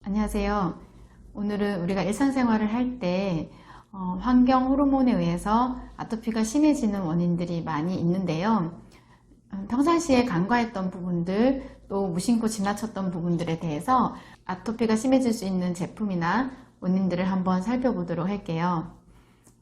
안녕하세요. 오늘은 우리가 일상생활을 할 때 환경 호르몬에 의해서 아토피가 심해지는 원인들이 많이 있는데요. 평상시에 간과했던 부분들, 또 무심코 지나쳤던 부분들에 대해서 아토피가 심해질 수 있는 제품이나 원인들을 한번 살펴보도록 할게요.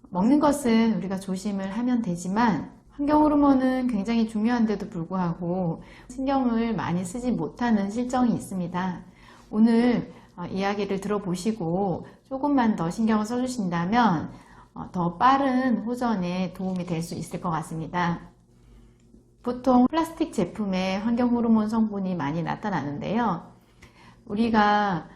먹는 것은 우리가 조심을 하면 되지만 환경 호르몬은 굉장히 중요한데도 불구하고 신경을 많이 쓰지 못하는 실정이 있습니다. 오늘 이야기를 들어보시고 조금만 더 신경을 써주신다면 더 빠른 호전에 도움이 될 수 있을 것 같습니다. 보통 플라스틱 제품에 환경 호르몬 성분이 많이 나타나는데요. 우리가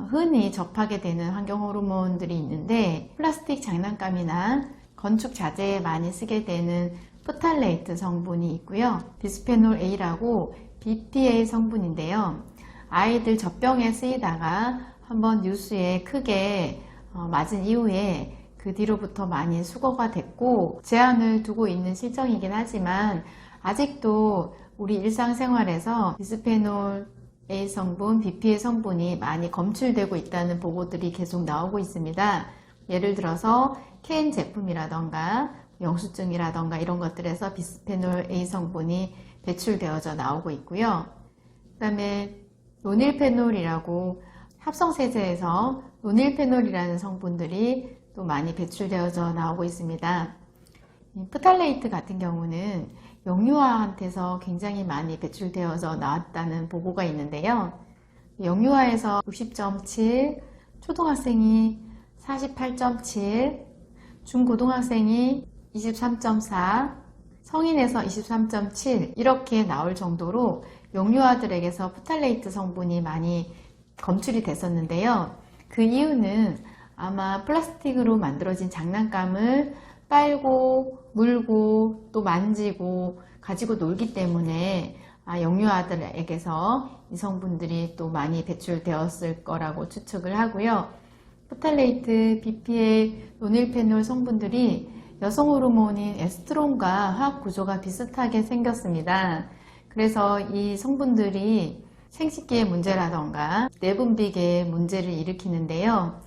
흔히 접하게 되는 환경 호르몬들이 있는데 플라스틱 장난감이나 건축 자재에 많이 쓰게 되는 프탈레이트 성분이 있고요. 비스페놀 A라고 BPA 성분인데요. 아이들 젖병에 쓰이다가 한번 뉴스에 크게 맞은 이후에 그 뒤로부터 많이 수거가 됐고 제한을 두고 있는 실정이긴 하지만 아직도 우리 일상생활에서 비스페놀 A 성분, BPA 성분이 많이 검출되고 있다는 보고들이 계속 나오고 있습니다. 예를 들어서 캔 제품이라던가 영수증이라던가 이런 것들에서 비스페놀 A 성분이 배출되어져 나오고 있고요. 그 다음에 노닐페놀이라고 합성세제에서 노닐페놀이라는 성분들이 또 많이 배출되어져 나오고 있습니다. 프탈레이트 같은 경우는 영유아한테서 굉장히 많이 배출되어져 나왔다는 보고가 있는데요. 영유아에서 60.7, 초등학생이 48.7, 중고등학생이 23.4, 성인에서 23.7 이렇게 나올 정도로 영유아들에게서 프탈레이트 성분이 많이 검출이 됐었는데요. 그 이유는 아마 플라스틱으로 만들어진 장난감을 빨고 물고 또 만지고 가지고 놀기 때문에 영유아들에게서 이 성분들이 또 많이 배출되었을 거라고 추측을 하고요. 프탈레이트, BPA, 노닐페놀 성분들이 여성 호르몬인 에스트론과 화학 구조가 비슷하게 생겼습니다. 그래서 이 성분들이 생식기의 문제라던가 내분비계의 문제를 일으키는데요.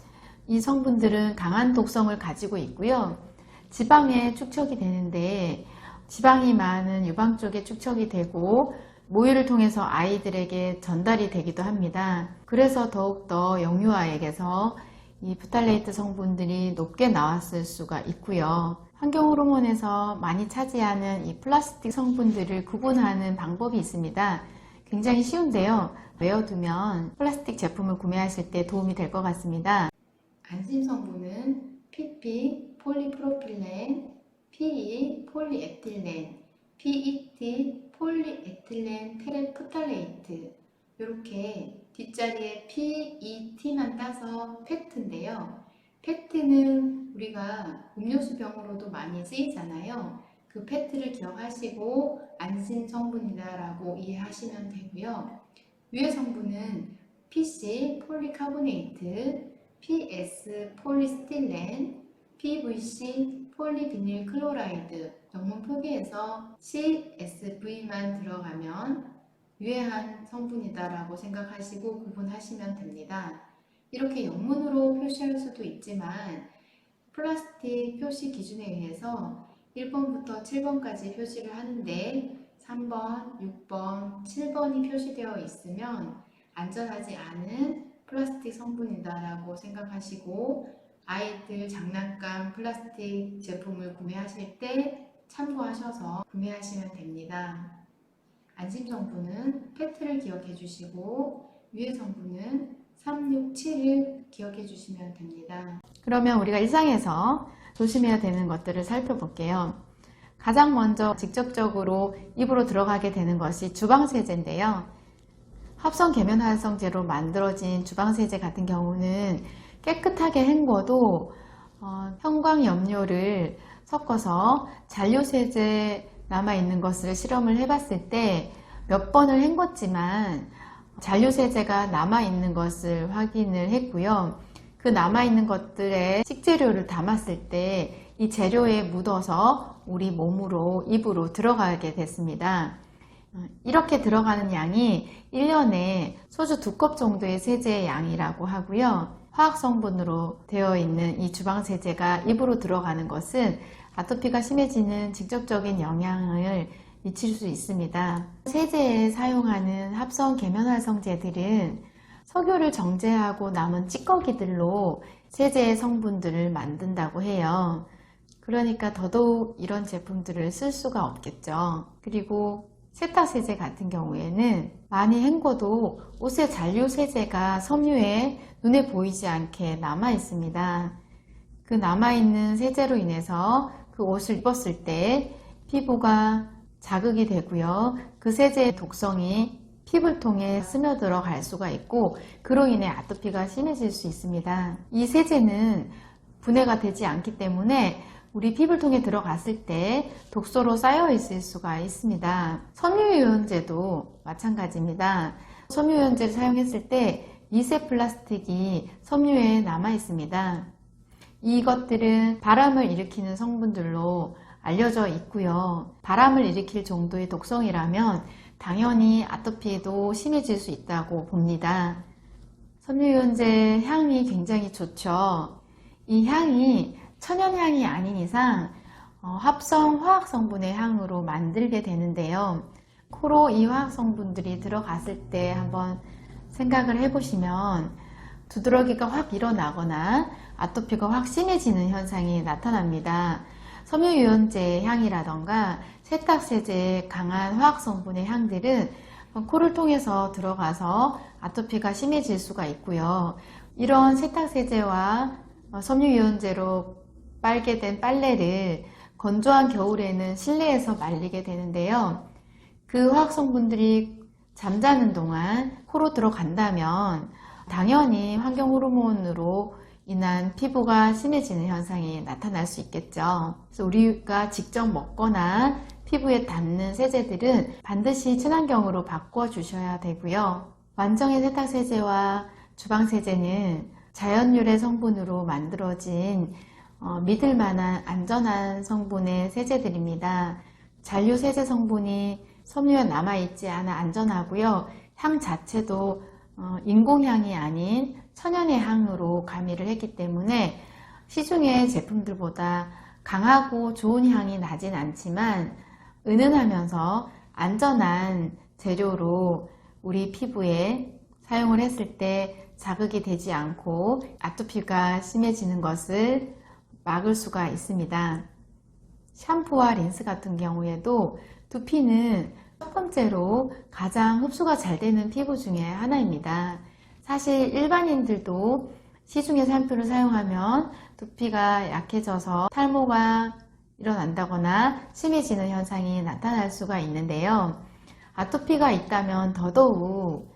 이 성분들은 강한 독성을 가지고 있고요. 지방에 축적이 되는데 지방이 많은 유방 쪽에 축적이 되고 모유를 통해서 아이들에게 전달이 되기도 합니다. 그래서 더욱더 영유아에게서 이 프탈레이트 성분들이 높게 나왔을 수가 있고요. 환경 호르몬에서 많이 차지하는 이 플라스틱 성분들을 구분하는 방법이 있습니다. 굉장히 쉬운데요. 외워두면 플라스틱 제품을 구매하실 때 도움이 될 것 같습니다. 안심 성분은 PP, 폴리프로필렌, PE, 폴리에틸렌, PET, 폴리에틸렌 테레프탈레이트 이렇게 뒷자리에 PET만 따서 페트인데요. 페트는 우리가 음료수병으로도 많이 쓰이잖아요. 그 페트를 기억하시고 안심 성분이다라고 이해하시면 되고요. 유해 성분은 PC, 폴리카보네이트, PS, 폴리스틸렌, PVC, 폴리비닐 클로라이드 영문 표기에서 CSV만 들어가면 유해한 성분이다라고 생각하시고 구분하시면 됩니다. 이렇게 영문으로 표시할 수도 있지만 플라스틱 표시 기준에 의해서 1번부터 7번까지 표시를 하는데 3번, 6번, 7번이 표시되어 있으면 안전하지 않은 플라스틱 성분이다라고 생각하시고 아이들 장난감 플라스틱 제품을 구매하실 때 참고하셔서 구매하시면 됩니다. 안심 성분은 페트를 기억해 주시고 유해 성분은 3, 6, 7을 기억해 주시면 됩니다. 그러면 우리가 일상에서 조심해야 되는 것들을 살펴볼게요. 가장 먼저 직접적으로 입으로 들어가게 되는 것이 주방세제인데요. 합성 계면활성제로 만들어진 주방세제 같은 경우는 깨끗하게 헹궈도 형광염료를 섞어서 잔류세제 남아있는 것을 실험을 해봤을 때 몇 번을 헹궜지만 잔류세제가 남아있는 것을 확인을 했고요. 그 남아있는 것들의 식재료를 담았을 때 이 재료에 묻어서 우리 몸으로 입으로 들어가게 됐습니다. 이렇게 들어가는 양이 1년에 소주 2컵 정도의 세제의 양이라고 하고요. 화학성분으로 되어 있는 이 주방세제가 입으로 들어가는 것은 아토피가 심해지는 직접적인 영향을 미칠 수 있습니다. 세제에 사용하는 합성 계면활성제들은 석유를 정제하고 남은 찌꺼기들로 세제의 성분들을 만든다고 해요. 그러니까 더더욱 이런 제품들을 쓸 수가 없겠죠. 그리고 세탁세제 같은 경우에는 많이 헹궈도 옷의 잔류세제가 섬유에 눈에 보이지 않게 남아 있습니다. 그 남아있는 세제로 인해서 그 옷을 입었을 때 피부가 자극이 되고요. 그 세제의 독성이 피부를 통해 스며들어 갈 수가 있고 그로 인해 아토피가 심해질 수 있습니다. 이 세제는 분해가 되지 않기 때문에 우리 피부를 통해 들어갔을 때 독소로 쌓여 있을 수가 있습니다. 섬유유연제도 마찬가지입니다. 섬유유연제를 사용했을 때 미세 플라스틱이 섬유에 남아 있습니다. 이것들은 바람을 일으키는 성분들로 알려져 있고요. 바람을 일으킬 정도의 독성이라면 당연히 아토피도 심해질 수 있다고 봅니다. 섬유유연제 향이 굉장히 좋죠. 이 향이 천연향이 아닌 이상 합성 화학성분의 향으로 만들게 되는데요. 코로 이 화학성분들이 들어갔을 때 한번 생각을 해보시면 두드러기가 확 일어나거나 아토피가 확 심해지는 현상이 나타납니다. 섬유유연제의 향이라던가 세탁세제의 강한 화학성분의 향들은 코를 통해서 들어가서 아토피가 심해질 수가 있고요. 이런 세탁세제와 섬유유연제로 빨게 된 빨래를 건조한 겨울에는 실내에서 말리게 되는데요. 그 화학성분들이 잠자는 동안 코로 들어간다면 당연히 환경호르몬으로 인한 피부가 심해지는 현상이 나타날 수 있겠죠. 그래서 우리가 직접 먹거나 피부에 닿는 세제들은 반드시 친환경으로 바꿔주셔야 되고요. 완성의 세탁세제와 주방세제는 자연유래 성분으로 만들어진 믿을만한 안전한 성분의 세제들입니다. 잔류세제 성분이 섬유에 남아있지 않아 안전하고요. 향 자체도 인공향이 아닌 천연의 향으로 가미를 했기 때문에 시중의 제품들보다 강하고 좋은 향이 나진 않지만 은은하면서 안전한 재료로 우리 피부에 사용을 했을 때 자극이 되지 않고 아토피가 심해지는 것을 막을 수가 있습니다. 샴푸와 린스 같은 경우에도 두피는 첫 번째로 가장 흡수가 잘 되는 피부 중에 하나입니다. 사실 일반인들도 시중의 샴푸를 사용하면 두피가 약해져서 탈모가 일어난다거나 심해지는 현상이 나타날 수가 있는데요. 아토피가 있다면 더더욱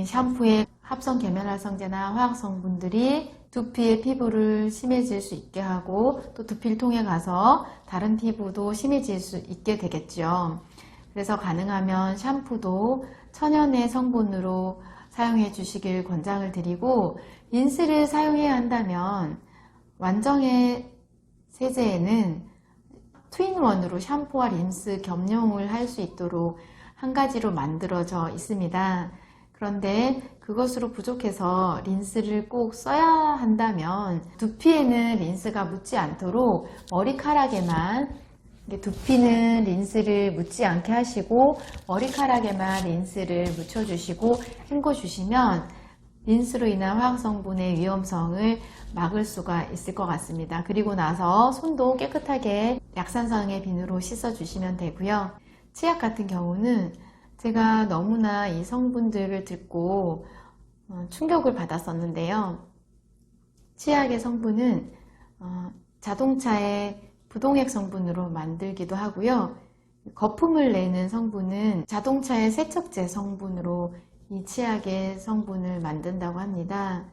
샴푸의 합성 계면활성제나 화학성분들이 두피의 피부를 심해질 수 있게 하고 또 두피를 통해 가서 다른 피부도 심해질 수 있게 되겠죠. 그래서 가능하면 샴푸도 천연의 성분으로 사용해 주시길 권장을 드리고 린스를 사용해야 한다면 완성의 세제에는 투인원으로 샴푸와 린스 겸용을 할 수 있도록 한 가지로 만들어져 있습니다. 그런데 그것으로 부족해서 린스를 꼭 써야 한다면 두피에는 린스가 묻지 않도록 머리카락에만 두피는 린스를 묻지 않게 하시고 머리카락에만 린스를 묻혀주시고 헹궈주시면 린스로 인한 화학성분의 위험성을 막을 수가 있을 것 같습니다. 그리고 나서 손도 깨끗하게 약산성의 비누로 씻어주시면 되고요. 치약 같은 경우는 제가 너무나 이 성분들을 듣고 충격을 받았었는데요. 치약의 성분은 자동차의 부동액 성분으로 만들기도 하고요. 거품을 내는 성분은 자동차의 세척제 성분으로 이 치약의 성분을 만든다고 합니다.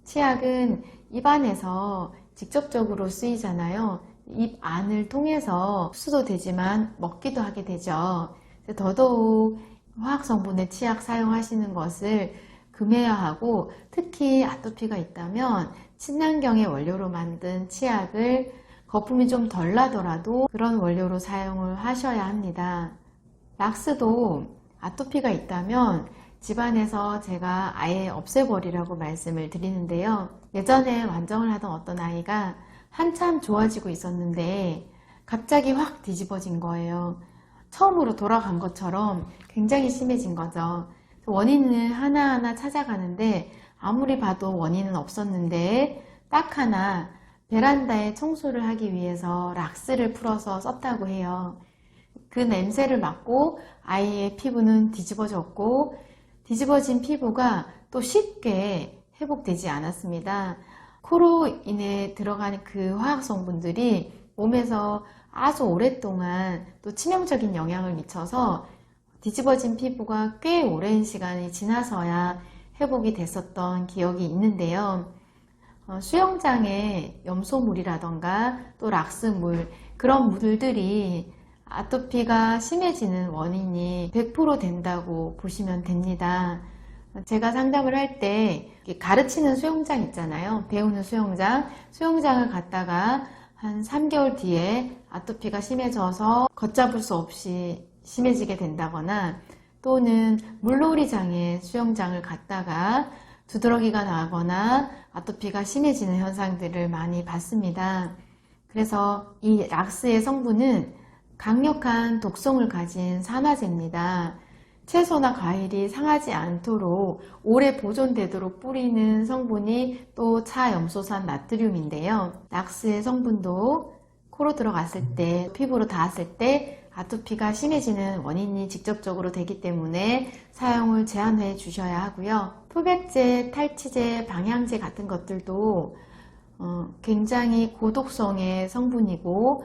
치약은 입안에서 직접적으로 쓰이잖아요. 입 안을 통해서 흡수도 되지만 먹기도 하게 되죠. 더더욱 화학성분의 치약 사용하시는 것을 금해야 하고 특히 아토피가 있다면 친환경의 원료로 만든 치약을 거품이 좀 덜 나더라도 그런 원료로 사용을 하셔야 합니다. 락스도 아토피가 있다면 집안에서 제가 아예 없애버리라고 말씀을 드리는데요. 예전에 완정을 하던 어떤 아이가 한참 좋아지고 있었는데 갑자기 확 뒤집어진 거예요. 처음으로 돌아간 것처럼 굉장히 심해진 거죠. 원인을 하나하나 찾아가는데 아무리 봐도 원인은 없었는데 딱 하나 베란다에 청소를 하기 위해서 락스를 풀어서 썼다고 해요. 그 냄새를 맡고 아이의 피부는 뒤집어졌고 뒤집어진 피부가 또 쉽게 회복되지 않았습니다. 코로 인해 들어가는 그 화학 성분들이 몸에서 아주 오랫동안 또 치명적인 영향을 미쳐서 뒤집어진 피부가 꽤 오랜 시간이 지나서야 회복이 됐었던 기억이 있는데요. 수영장에 염소물이라던가 또 락스물, 그런 물들이 아토피가 심해지는 원인이 100% 된다고 보시면 됩니다. 제가 상담을 할 때 가르치는 수영장 있잖아요. 배우는 수영장을 갔다가 한 3개월 뒤에 아토피가 심해져서 걷잡을 수 없이 심해지게 된다거나 또는 물놀이장에 수영장을 갔다가 두드러기가 나거나 아토피가 심해지는 현상들을 많이 봤습니다. 그래서 이 락스의 성분은 강력한 독성을 가진 산화제입니다. 채소나 과일이 상하지 않도록 오래 보존되도록 뿌리는 성분이 또 차염소산 나트륨인데요. 락스의 성분도 코로 들어갔을 때, 피부로 닿았을 때 아토피가 심해지는 원인이 직접적으로 되기 때문에 사용을 제한해 주셔야 하고요. 표백제, 탈취제, 방향제 같은 것들도 굉장히 고독성의 성분이고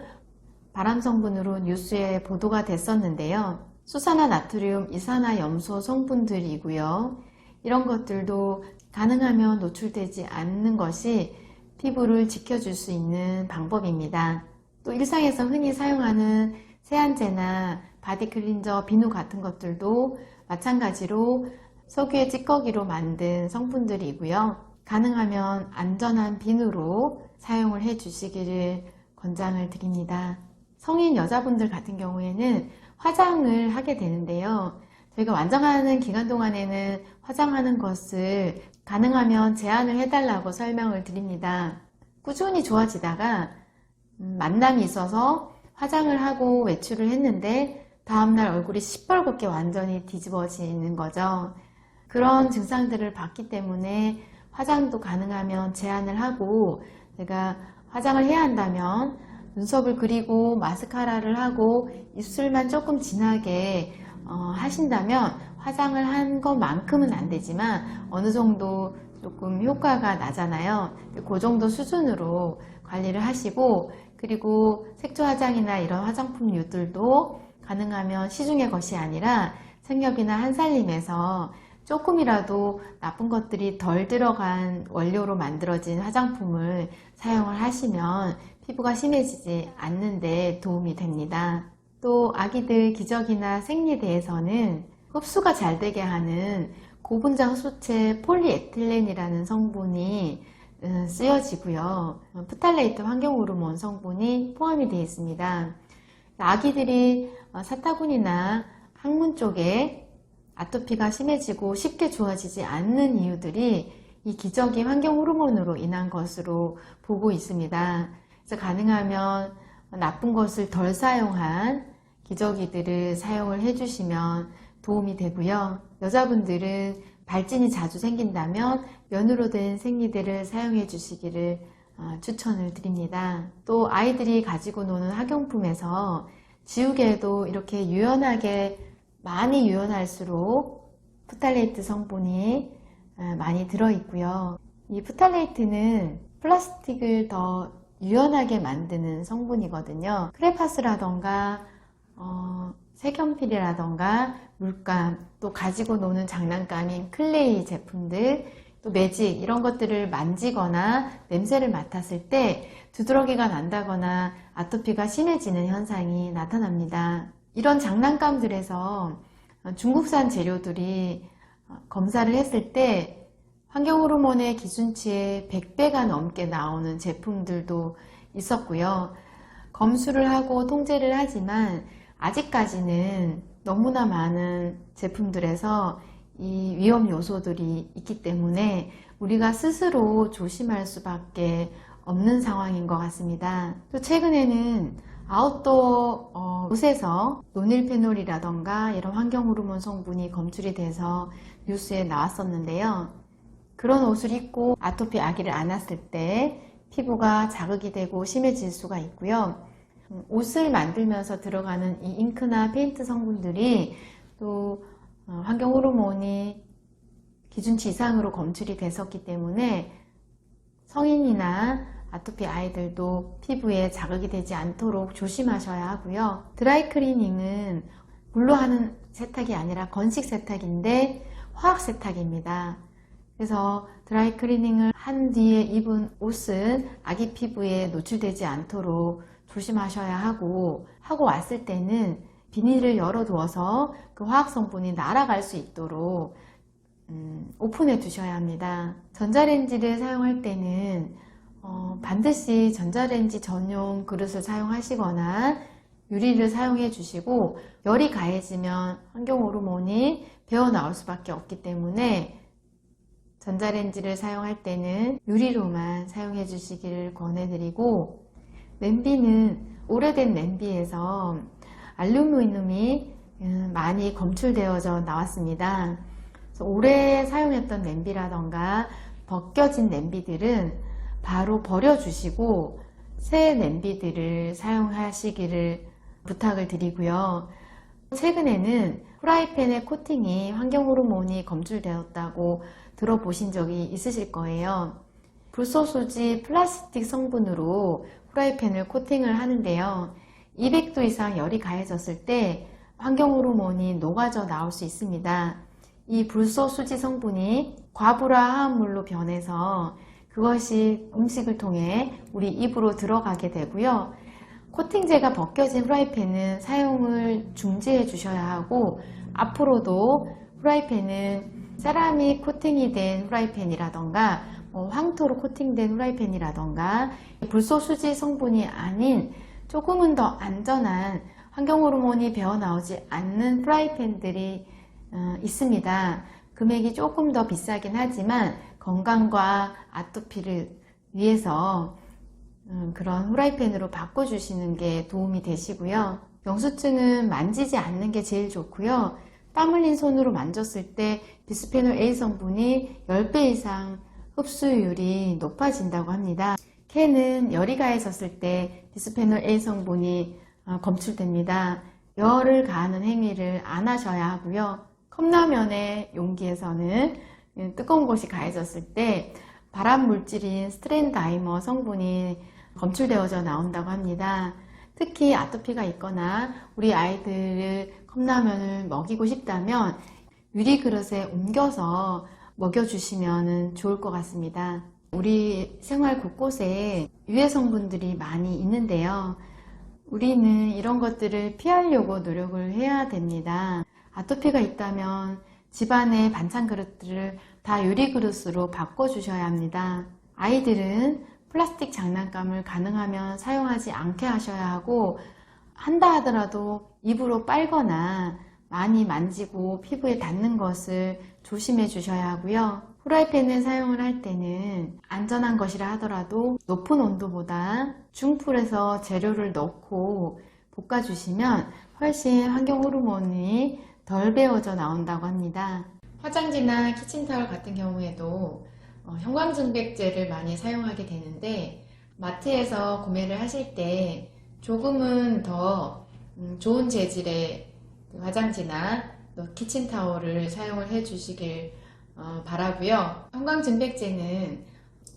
발암 성분으로 뉴스에 보도가 됐었는데요. 수산화나트륨, 이산화염소 성분들이고요. 이런 것들도 가능하면 노출되지 않는 것이 피부를 지켜줄 수 있는 방법입니다. 또 일상에서 흔히 사용하는 세안제나 바디클린저, 비누 같은 것들도 마찬가지로 석유의 찌꺼기로 만든 성분들이고요. 가능하면 안전한 비누로 사용을 해 주시기를 권장을 드립니다. 성인 여자분들 같은 경우에는 화장을 하게 되는데요. 저희가 완정하는 기간 동안에는 화장하는 것을 가능하면 제한을 해달라고 설명을 드립니다. 꾸준히 좋아지다가 만남이 있어서 화장을 하고 외출을 했는데 다음날 얼굴이 시뻘겋게 완전히 뒤집어지는 거죠. 그런 증상들을 봤기 때문에 화장도 가능하면 제한을 하고, 제가 화장을 해야 한다면 눈썹을 그리고 마스카라를 하고 입술만 조금 진하게 하신다면 화장을 한 것만큼은 안 되지만 어느 정도 조금 효과가 나잖아요. 그 정도 수준으로 관리를 하시고, 그리고 색조 화장이나 이런 화장품류들도 가능하면 시중의 것이 아니라 생협이나 한살림에서 조금이라도 나쁜 것들이 덜 들어간 원료로 만들어진 화장품을 사용을 하시면 피부가 심해지지 않는 데 도움이 됩니다. 또 아기들 기저귀나 생리대에서는 흡수가 잘 되게 하는 고분자 흡수체 폴리에틸렌이라는 성분이 쓰여지고요. 프탈레이트 환경호르몬 성분이 포함이 되어 있습니다. 아기들이 사타구니나 항문 쪽에 아토피가 심해지고 쉽게 좋아지지 않는 이유들이 이 기저귀 환경 호르몬으로 인한 것으로 보고 있습니다. 그래서 가능하면 나쁜 것을 덜 사용한 기저귀들을 사용을 해주시면 도움이 되고요. 여자분들은 발진이 자주 생긴다면 면으로 된 생리대를 사용해 주시기를 추천을 드립니다. 또 아이들이 가지고 노는 학용품에서 지우개도 이렇게 유연하게 많이 유연할수록 프탈레이트 성분이 많이 들어있고요. 이 프탈레이트는 플라스틱을 더 유연하게 만드는 성분이거든요. 크레파스라던가 색연필이라던가 물감, 또 가지고 노는 장난감인 클레이 제품들, 또 매직 이런 것들을 만지거나 냄새를 맡았을 때 두드러기가 난다거나 아토피가 심해지는 현상이 나타납니다. 이런 장난감들에서 중국산 재료들이 검사를 했을 때 환경호르몬의 기준치의 100배가 넘게 나오는 제품들도 있었고요. 검수를 하고 통제를 하지만 아직까지는 너무나 많은 제품들에서 이 위험 요소들이 있기 때문에 우리가 스스로 조심할 수밖에 없는 상황인 것 같습니다. 또 최근에는 아웃도어 옷에서 노닐페놀이라던가 이런 환경호르몬 성분이 검출이 돼서 뉴스에 나왔었는데요. 그런 옷을 입고 아토피 아기를 안았을 때 피부가 자극이 되고 심해질 수가 있고요. 옷을 만들면서 들어가는 이 잉크나 페인트 성분들이 또 환경 호르몬이 기준치 이상으로 검출이 됐었기 때문에 성인이나 아토피 아이들도 피부에 자극이 되지 않도록 조심하셔야 하고요. 드라이 클리닝은 물로 하는 세탁이 아니라 건식 세탁인데 화학 세탁입니다. 그래서 드라이 클리닝을 한 뒤에 입은 옷은 아기 피부에 노출되지 않도록 조심하셔야 하고 왔을 때는 비닐을 열어두어서 그 화학 성분이 날아갈 수 있도록 오픈해 두셔야 합니다. 전자레인지를 사용할 때는 반드시 전자레인지 전용 그릇을 사용하시거나 유리를 사용해 주시고, 열이 가해지면 환경 호르몬이 배어 나올 수밖에 없기 때문에 전자레인지를 사용할 때는 유리로만 사용해 주시기를 권해드리고, 냄비는 오래된 냄비에서 알루미늄이 많이 검출되어져 나왔습니다. 그래서 오래 사용했던 냄비라던가 벗겨진 냄비들은 바로 버려주시고 새 냄비들을 사용하시기를 부탁을 드리고요. 최근에는 프라이팬의 코팅이 환경 호르몬이 검출되었다고 들어보신 적이 있으실 거예요. 불소수지 플라스틱 성분으로 프라이팬을 코팅을 하는데요. 200도 이상 열이 가해졌을 때 환경 호르몬이 녹아져 나올 수 있습니다. 이 불소수지 성분이 과불화 화합물로 변해서 그것이 음식을 통해 우리 입으로 들어가게 되고요. 코팅제가 벗겨진 프라이팬은 사용을 중지해 주셔야 하고, 앞으로도 프라이팬은 세라믹 코팅이 된 프라이팬이라던가 황토로 코팅된 프라이팬이라던가 불소수지 성분이 아닌 조금은 더 안전한 환경 호르몬이 배어 나오지 않는 프라이팬들이 있습니다. 금액이 조금 더 비싸긴 하지만 건강과 아토피를 위해서 그런 후라이팬으로 바꿔주시는 게 도움이 되시고요. 영수증은 만지지 않는 게 제일 좋고요. 땀 흘린 손으로 만졌을 때 비스페놀 A 성분이 10배 이상 흡수율이 높아진다고 합니다. 캔은 열이 가해졌을 때 비스페놀 A 성분이 검출됩니다. 열을 가하는 행위를 안 하셔야 하고요. 컵라면의 용기에서는 뜨거운 것이 가해졌을 때 발암 물질인 스트렌다이머 성분이 검출되어져 나온다고 합니다. 특히 아토피가 있거나 우리 아이들을 컵라면을 먹이고 싶다면 유리 그릇에 옮겨서 먹여주시면 좋을 것 같습니다. 우리 생활 곳곳에 유해 성분들이 많이 있는데요. 우리는 이런 것들을 피하려고 노력을 해야 됩니다. 아토피가 있다면 집안의 반찬 그릇들을 다 유리 그릇으로 바꿔주셔야 합니다. 아이들은 플라스틱 장난감을 가능하면 사용하지 않게 하셔야 하고, 한다 하더라도 입으로 빨거나 많이 만지고 피부에 닿는 것을 조심해 주셔야 하고요. 프라이팬을 사용을 할 때는 안전한 것이라 하더라도 높은 온도보다 중불에서 재료를 넣고 볶아주시면 훨씬 환경 호르몬이 덜 배어져 나온다고 합니다. 화장지나 키친타월 같은 경우에도 형광증백제를 많이 사용하게 되는데, 마트에서 구매를 하실 때 조금은 더 좋은 재질의 화장지나 키친타월을 사용을 해 주시길 바라고요. 형광증백제는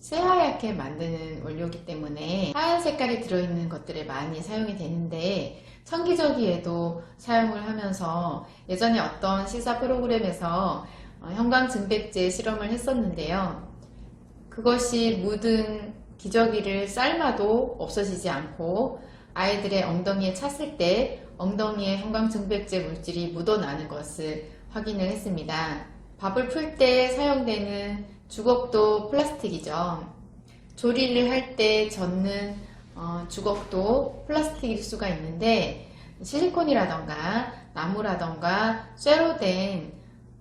새하얗게 만드는 원료이기 때문에 하얀 색깔이 들어있는 것들에 많이 사용이 되는데, 청기저귀에도 사용을 하면서 예전에 어떤 시사 프로그램에서 형광증백제 실험을 했었는데요. 그것이 묻은 기저귀를 삶아도 없어지지 않고 아이들의 엉덩이에 찼을 때 엉덩이에 형광증백제 물질이 묻어나는 것을 확인을 했습니다. 밥을 풀 때 사용되는 주걱도 플라스틱이죠. 조리를 할 때 젓는 주걱도 플라스틱일 수가 있는데, 실리콘이라던가 나무라던가 쇠로 된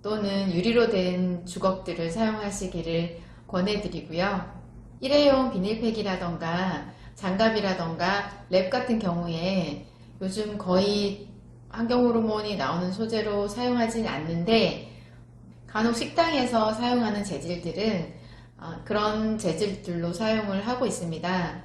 또는 유리로 된 주걱들을 사용하시기를 권해드리고요. 일회용 비닐팩이라던가 장갑이라던가 랩 같은 경우에 요즘 거의 환경호르몬이 나오는 소재로 사용하진 않는데 간혹 식당에서 사용하는 재질들은 그런 재질들로 사용을 하고 있습니다.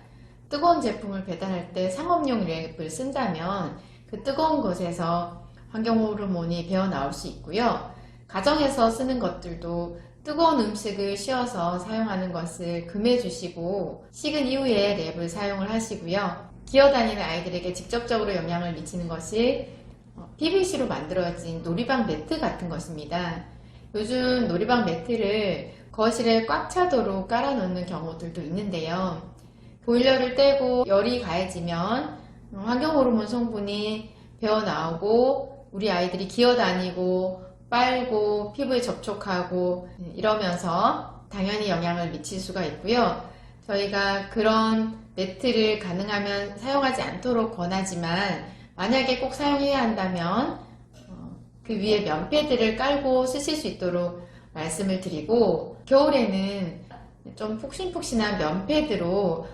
뜨거운 제품을 배달할 때 상업용 랩을 쓴다면 그 뜨거운 것에서 환경호르몬이 배어 나올 수 있고요. 가정에서 쓰는 것들도 뜨거운 음식을 씌워서 사용하는 것을 금해 주시고 식은 이후에 랩을 사용을 하시고요. 기어다니는 아이들에게 직접적으로 영향을 미치는 것이 PVC로 만들어진 놀이방 매트 같은 것입니다. 요즘 놀이방 매트를 거실에 꽉 차도록 깔아 놓는 경우들도 있는데요. 보일러를 떼고 열이 가해지면 환경호르몬 성분이 배어 나오고 우리 아이들이 기어다니고 빨고 피부에 접촉하고 이러면서 당연히 영향을 미칠 수가 있고요. 저희가 그런 매트를 가능하면 사용하지 않도록 권하지만 만약에 꼭 사용해야 한다면 그 위에 면패드를 깔고 쓰실 수 있도록 말씀을 드리고 겨울에는 좀 푹신푹신한 면패드로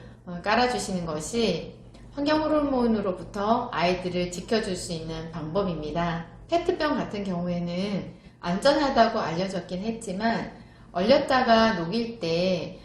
깔아주시는 것이 환경호르몬으로부터 아이들을 지켜줄 수 있는 방법입니다. 페트병 같은 경우에는 안전하다고 알려졌긴 했지만 얼렸다가 녹일 때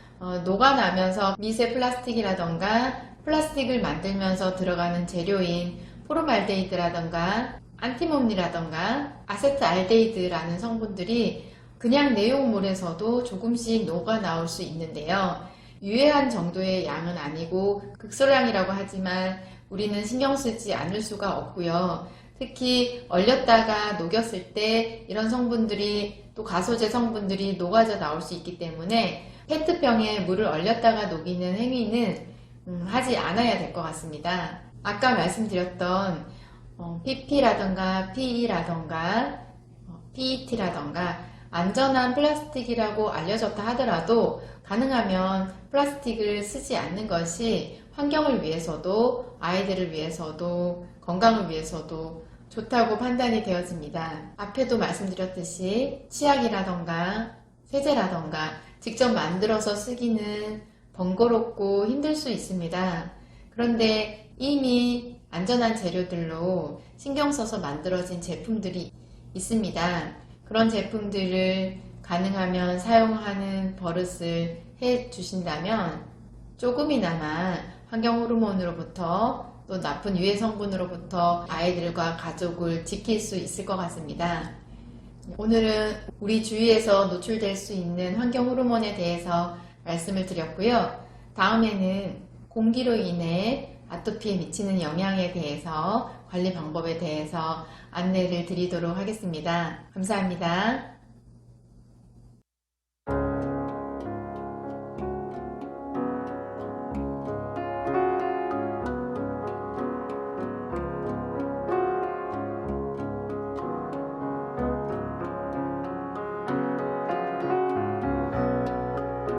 녹아나면서 미세 플라스틱이라던가 플라스틱을 만들면서 들어가는 재료인 포르말데히드라던가 안티몬이라던가 아세트알데히드라는 성분들이 그냥 내용물에서도 조금씩 녹아 나올 수 있는데요. 유해한 정도의 양은 아니고 극소량이라고 하지만 우리는 신경 쓰지 않을 수가 없고요. 특히 얼렸다가 녹였을 때 이런 성분들이 또 가소제 성분들이 녹아져 나올 수 있기 때문에 페트병에 물을 얼렸다가 녹이는 행위는 하지 않아야 될 것 같습니다. 아까 말씀드렸던 PP라던가 PE라던가 PET라던가 안전한 플라스틱이라고 알려졌다 하더라도 가능하면 플라스틱을 쓰지 않는 것이 환경을 위해서도 아이들을 위해서도 건강을 위해서도 좋다고 판단이 되어집니다. 앞에도 말씀드렸듯이 치약이라던가 세제라던가 직접 만들어서 쓰기는 번거롭고 힘들 수 있습니다. 그런데 이미 안전한 재료들로 신경 써서 만들어진 제품들이 있습니다. 그런 제품들을 가능하면 사용하는 버릇을 해 주신다면 조금이나마 환경호르몬으로부터 또 나쁜 유해 성분으로부터 아이들과 가족을 지킬 수 있을 것 같습니다. 오늘은 우리 주위에서 노출될 수 있는 환경호르몬에 대해서 말씀을 드렸고요. 다음에는 공기로 인해 아토피에 미치는 영향에 대해서 관리 방법에 대해서 안내를 드리도록 하겠습니다. 감사합니다.